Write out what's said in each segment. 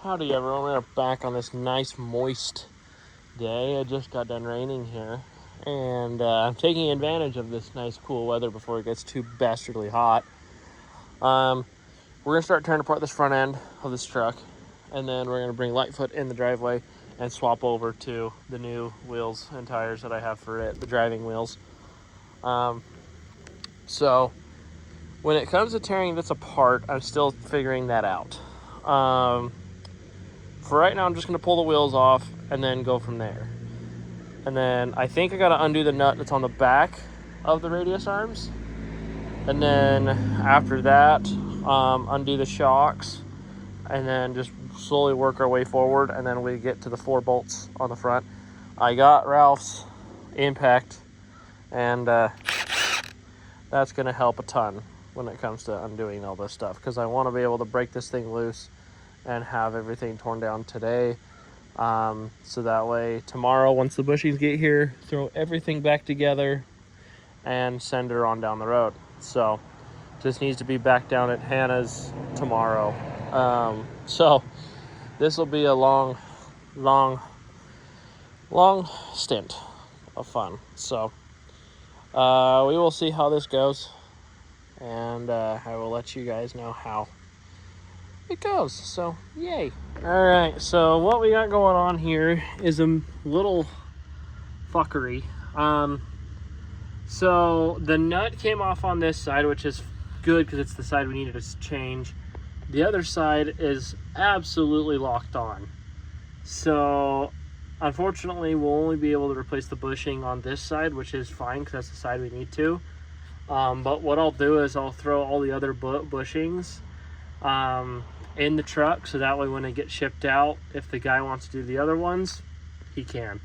Howdy everyone, we're back on this nice moist day. It just got done raining here, and I'm taking advantage of this nice cool weather before it gets too bastardly hot. We're going to start tearing apart this front end of this truck, and then we're going to bring Lightfoot in the driveway and swap over to the new wheels and tires that I have for it, the driving wheels. So when it comes to tearing this apart, I'm still figuring that out. For right now, I'm just going to pull the wheels off and then go from there. And then I think I got to undo the nut that's on the back of the radius arms. And then after that, undo the shocks. And then just slowly work our way forward. And then we get to the 4 bolts on the front. I got Ralph's impact. And that's going to help a ton when it comes to undoing all this stuff. Because I want to be able to break this thing loose and have everything torn down today, so that way tomorrow, once the bushings get here, throw everything back together and send her on down the road. So just needs to be back down at Hannah's tomorrow. So this will be a long stint of fun. So we will see how this goes, and I will let you guys know how it goes. So yay. All right, so what we got going on here is a little fuckery. So the nut came off on this side, which is good because it's the side we needed to change. The other side is absolutely locked on, so unfortunately we'll only be able to replace the bushing on this side, which is fine because that's the side we need to. But what I'll do is I'll throw all the other bushings in the truck, so that way when it gets shipped out, if the guy wants to do the other ones, he can.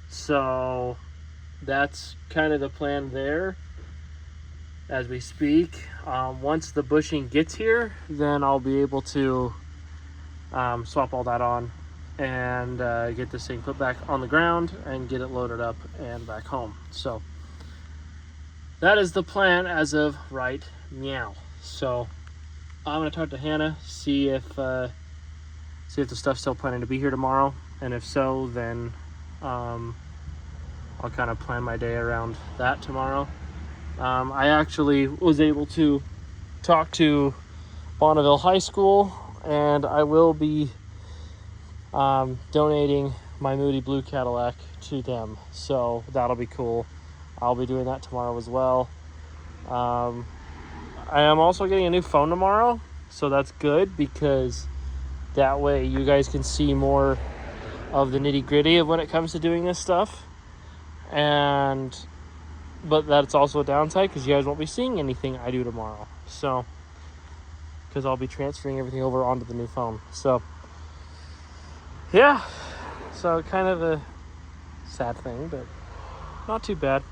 So that's kind of the plan there as we speak. Once the bushing gets here, then I'll be able to swap all that on and get this thing put back on the ground and get it loaded up and back home. So that is the plan as of right now. So I'm gonna talk to Hannah, see if the stuff's still planning to be here tomorrow, and if so, then I'll kind of plan my day around that tomorrow. I actually was able to talk to Bonneville High School, and I will be donating my Moody Blue Cadillac to them, so that'll be cool. I'll be doing that tomorrow as well. I am also getting a new phone tomorrow, so that's good because that way you guys can see more of the nitty-gritty of when it comes to doing this stuff. But that's also a downside because you guys won't be seeing anything I do tomorrow. So, because I'll be transferring everything over onto the new phone. So, yeah. So kind of a sad thing, but not too bad.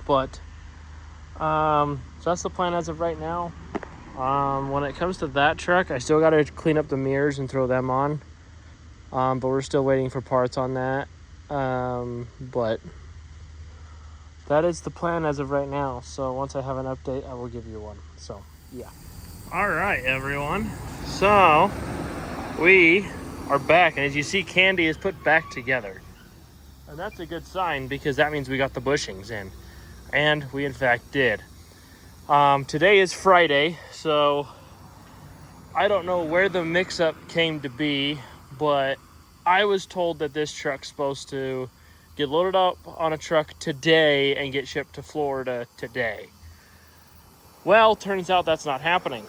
But so that's the plan as of right now. When it comes to that truck, I still got to clean up the mirrors and throw them on. But we're still waiting for parts on that. But that is the plan as of right now. So once I have an update, I will give you one. So yeah. All right, everyone. So we are back, and as you see, Candy is put back together. And that's a good sign because that means we got the bushings in. And we in fact did. Today is Friday, so I don't know where the mix-up came to be, but I was told that this truck's supposed to get loaded up on a truck today and get shipped to Florida today. Well, turns out that's not happening.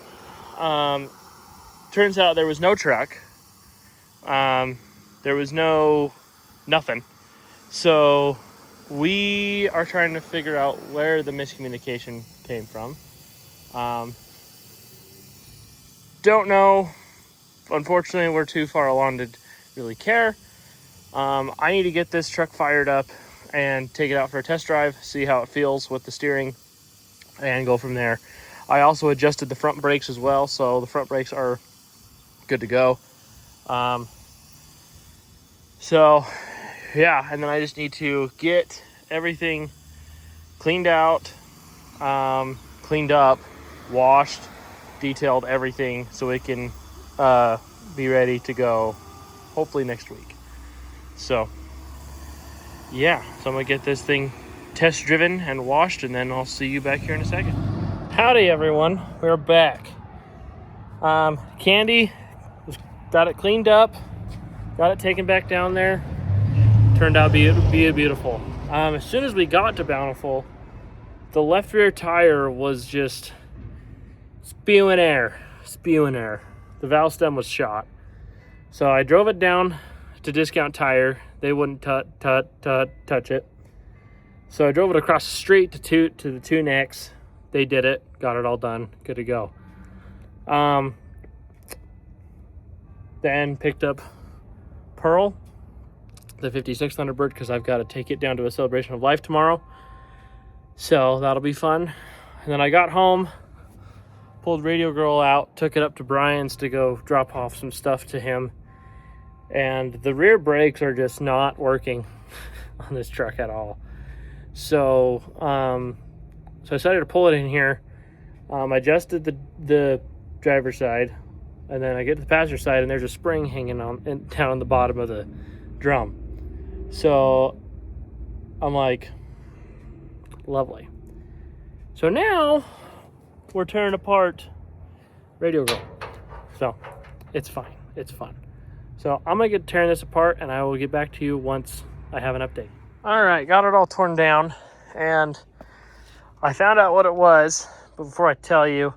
Turns out there was no truck. There was nothing. So we are trying to figure out where the miscommunication came from. Don't know. Unfortunately, we're too far along to really care. I need to get this truck fired up and take it out for a test drive, see how it feels with the steering, and go from there. I also adjusted the front brakes as well, so the front brakes are good to go. So yeah, and then I just need to get everything cleaned out, cleaned up, washed, detailed everything so we can be ready to go hopefully next week. So yeah, so I'm gonna get this thing test driven and washed, and then I'll see you back here in a second. Howdy everyone, we're back. Candy got it cleaned up, got it taken back down there. Turned out be beautiful. As soon as we got to Bountiful, the left rear tire was just spewing air. The valve stem was shot. So I drove it down to Discount Tire. They wouldn't touch it. So I drove it across the street to the two necks. They did it, got it all done, good to go. Then picked up Pearl, the 56 Thunderbird, because I've got to take it down to a celebration of life tomorrow. So that'll be fun. And then I got home, pulled Radio Girl out, took it up to Brian's to go drop off some stuff to him. And the rear brakes are just not working on this truck at all. So, so I decided to pull it in here. I adjusted the driver's side, and then I get to the passenger side, and there's a spring hanging down on the bottom of the drum. So I'm like, lovely. So now we're tearing apart Radio Girl. So it's fine. It's fun. So I'm going to get tearing this apart, and I will get back to you once I have an update. All right, got it all torn down, and I found out what it was. But before I tell you,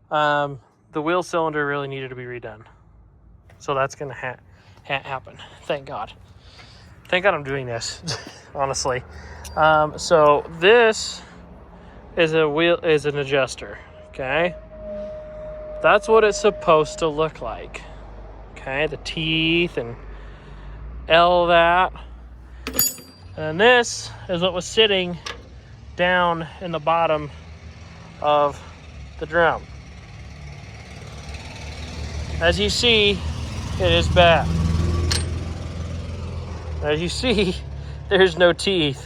the wheel cylinder really needed to be redone. So that's going to happen. Thank God. Thank God I'm doing this, honestly. So this is an adjuster, okay? That's what it's supposed to look like. Okay, the teeth and all that. And this is what was sitting down in the bottom of the drum. As you see, it is bad. As you see, there's no teeth.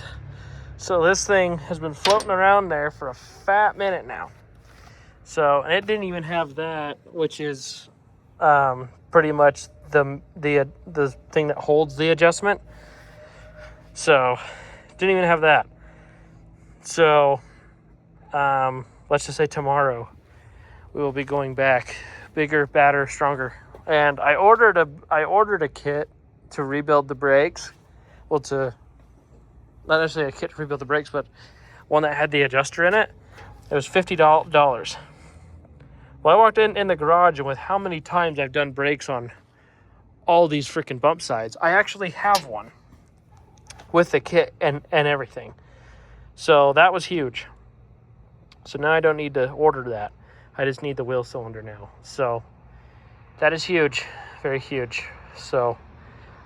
So this thing has been floating around there for a fat minute now. So, and it didn't even have that, which is pretty much the thing that holds the adjustment. So, didn't even have that. So, let's just say tomorrow we will be going back, bigger, badder, stronger. And I ordered a kit to rebuild the brakes. Well, not necessarily a kit to rebuild the brakes, but one that had the adjuster in it. It was $50. Well, I walked in the garage, and with how many times I've done brakes on all these freaking bump sides, I actually have one with the kit and everything. So that was huge. So now I don't need to order that. I just need the wheel cylinder now. So that is huge, very huge. So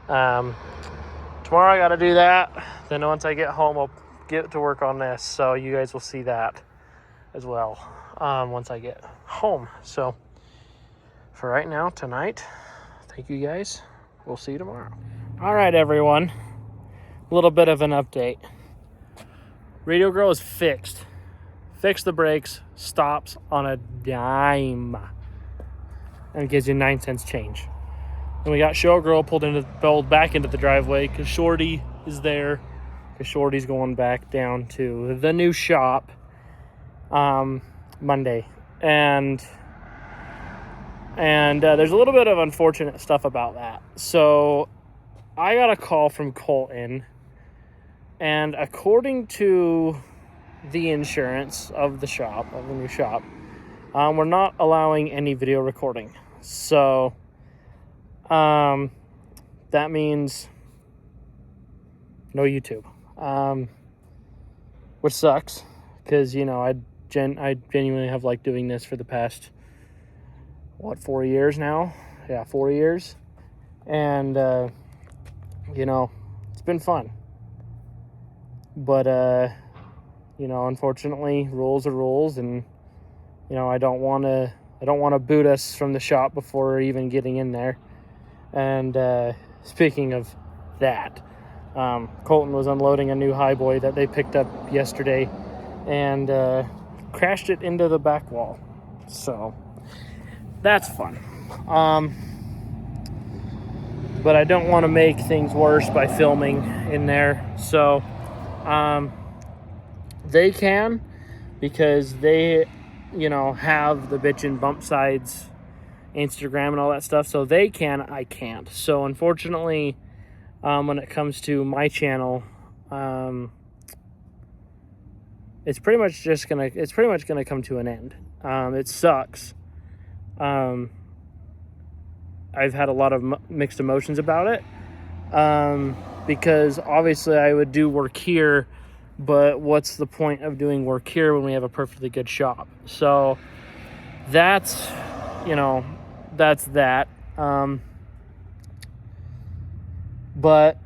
tomorrow I got to do that. Then once I get home, I'll get to work on this. So you guys will see that as well once I get home. So for right now, tonight, thank you guys. We'll see you tomorrow. All right, everyone. A little bit of an update. Radio Girl is fixed. Fixed the brakes. Stops on a dime. And gives you 9 cents change. And we got Showgirl pulled back into the driveway because Shorty is there. Because Shorty's going back down to the new shop Monday. And there's a little bit of unfortunate stuff about that. So I got a call from Colton, and according to the insurance of the shop, of the new shop, we're not allowing any video recording. So that means no YouTube, which sucks because, you know, I genuinely have liked doing this for the past 4 years now? Yeah, 4 years. And, you know, it's been fun. But, you know, unfortunately, rules are rules. And, you know, I don't want to boot us from the shop before even getting in there. And speaking of that, Colton was unloading a new Highboy that they picked up yesterday and crashed it into the back wall. So that's fun. but I don't want to make things worse by filming in there. So they can, because they, have the bitchin' bump sides Instagram and all that stuff. So they can, I can't. So unfortunately, when it comes to my channel, it's pretty much gonna come to an end. It sucks. I've had a lot of mixed emotions about it, because obviously I would do work here, but what's the point of doing work here when we have a perfectly good shop? So that's that. But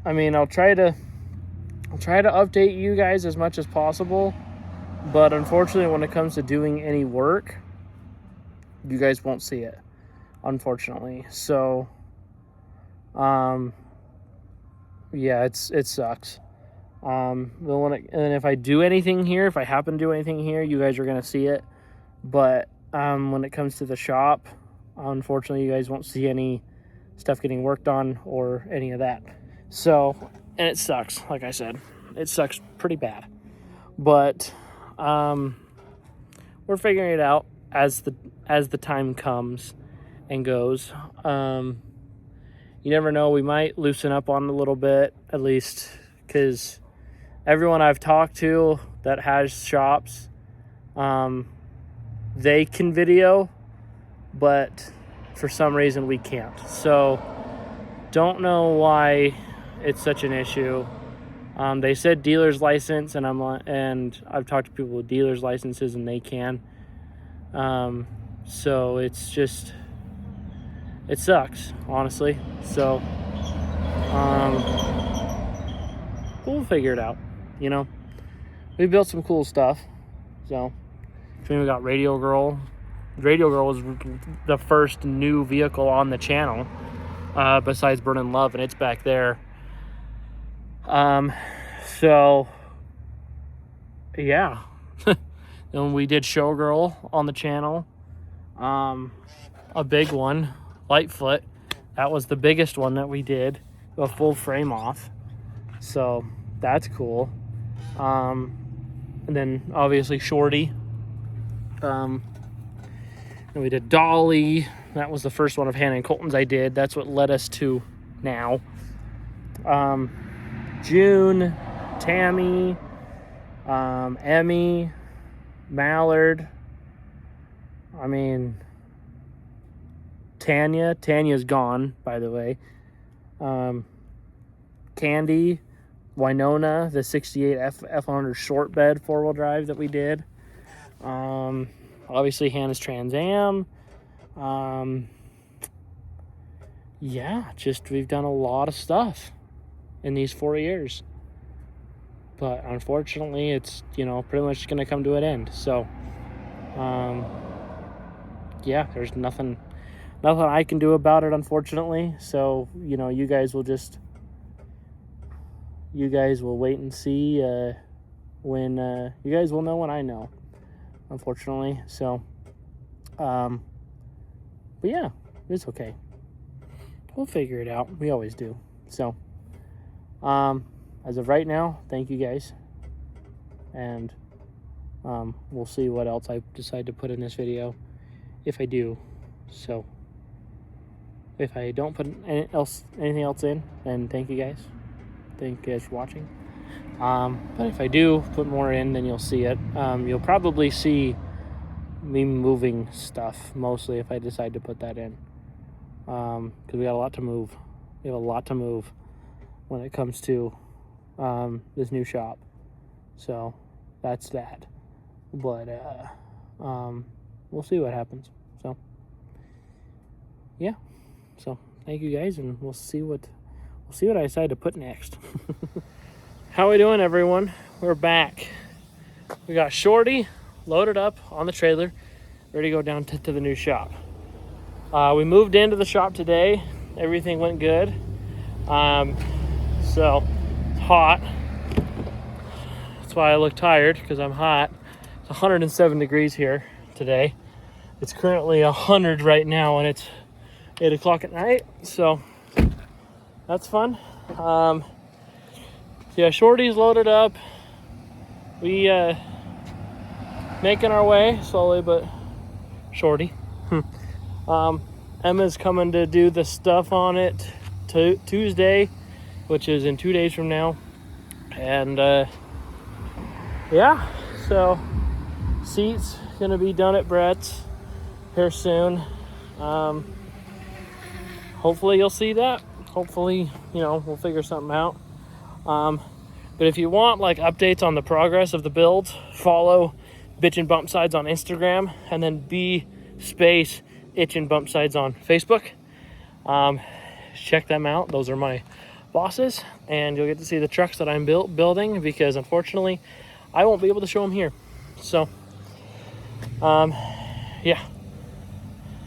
I mean, I'll try to update you guys as much as possible, but unfortunately when it comes to doing any work, you guys won't see it, unfortunately. So yeah, it sucks. And if I do anything here, if I happen to do anything here, you guys are gonna see it. But when it comes to the shop, unfortunately, you guys won't see any stuff getting worked on or any of that. So, and it sucks. Like I said, it sucks pretty bad. But we're figuring it out as the time comes and goes. You never know. We might loosen up on it a little bit, at least, because everyone I've talked to that has shops, they can video, but for some reason we can't. So don't know why it's such an issue. They said dealer's license, and I've talked to people with dealer's licenses, and they can. So it's just, it sucks, honestly. So we'll figure it out. We built some cool stuff. So we got Radio Girl. Radio Girl was the first new vehicle on the channel, besides Burnin' Love, and it's back there. So yeah. Then we did Showgirl on the channel. A big one, Lightfoot. That was the biggest one that we did, a full frame off. So that's cool. And then obviously Shorty. And we did Dolly. That was the first one of Hannah and Colton's I did. That's what led us to now. June, Tammy, Emmy, Mallard. I mean, Tanya. Tanya's gone, by the way. Candy, Winona, the 68 F100 short bed 4-wheel drive that we did. Obviously Hannah's Trans Am. Yeah, just we've done a lot of stuff in these 4 years. But unfortunately, it's, pretty much going to come to an end. So, yeah, there's nothing I can do about it, unfortunately. So, you guys will wait and see when you guys will know when I know, unfortunately. So, but yeah, it's okay. We'll figure it out. We always do. So, as of right now, thank you guys. And we'll see what else I decide to put in this video, if I do. So, if I don't put anything else in, then thank you guys. Thank you guys for watching. But if I do put more in, then you'll see it. You'll probably see me moving stuff, mostly, if I decide to put that in. Because we got a lot to move. We have a lot to move when it comes to this new shop. So that's that. But we'll see what happens. So yeah. So thank you guys, and we'll see what I decide to put next. How we doing, everyone? We're back. We got Shorty loaded up on the trailer, ready to go down to the new shop. We moved into the shop today. Everything went good. So it's hot. That's why I look tired, because I'm hot. It's 107 degrees here today. It's currently 100 right now, and it's 8 o'clock at night. So that's fun. Yeah, Shorty's loaded up. We making our way slowly but Shorty. Emma's coming to do the stuff on it Tuesday, which is in 2 days from now. And yeah, so seats gonna be done at Brett's here soon. Hopefully you'll see that. Hopefully, we'll figure something out. But if you want like updates on the progress of the build, follow Bitchin' Bump Sides on Instagram, and then Itchin' Bump Sides on Facebook. Check them out. Those are my bosses, and you'll get to see the trucks that I'm building, because unfortunately I won't be able to show them here. So yeah.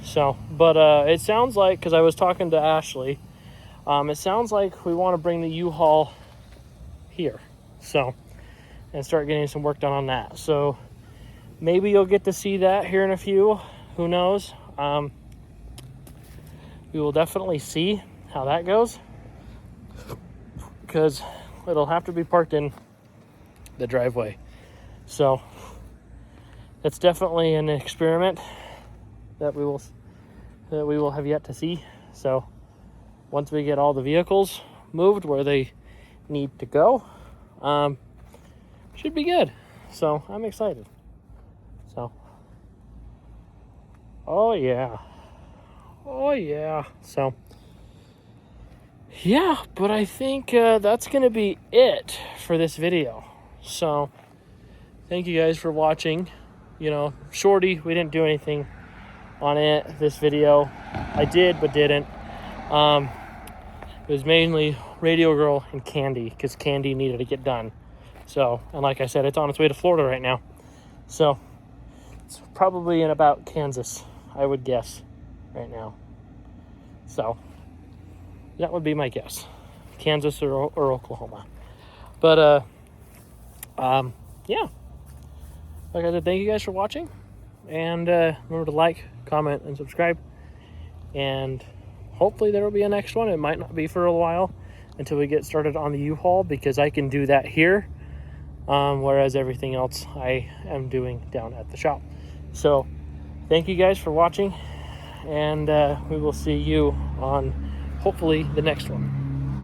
So, but it sounds like, because I was talking to Ashley, it sounds like we want to bring the U-Haul here, so, and start getting some work done on that. So maybe you'll get to see that here in a few. Who knows? We will definitely see how that goes, because it'll have to be parked in the driveway. So it's definitely an experiment that we will have yet to see. So once we get all the vehicles moved where they need to go, should be good. So I'm excited. So oh yeah. So yeah, but I think that's gonna be it for this video. So thank you guys for watching. Shorty, we didn't do anything on it this video. I did but didn't. It was mainly Radio Girl and Candy, because Candy needed to get done. So, and like I said, it's on its way to Florida right now. So it's probably in about Kansas, I would guess, right now. So that would be my guess, Kansas or Oklahoma. But yeah, like I said, thank you guys for watching, and remember to like, comment, and subscribe. And hopefully there will be a next one. It might not be for a while until we get started on the U-Haul, because I can do that here, whereas everything else I am doing down at the shop. So thank you guys for watching, and we will see you on hopefully the next one.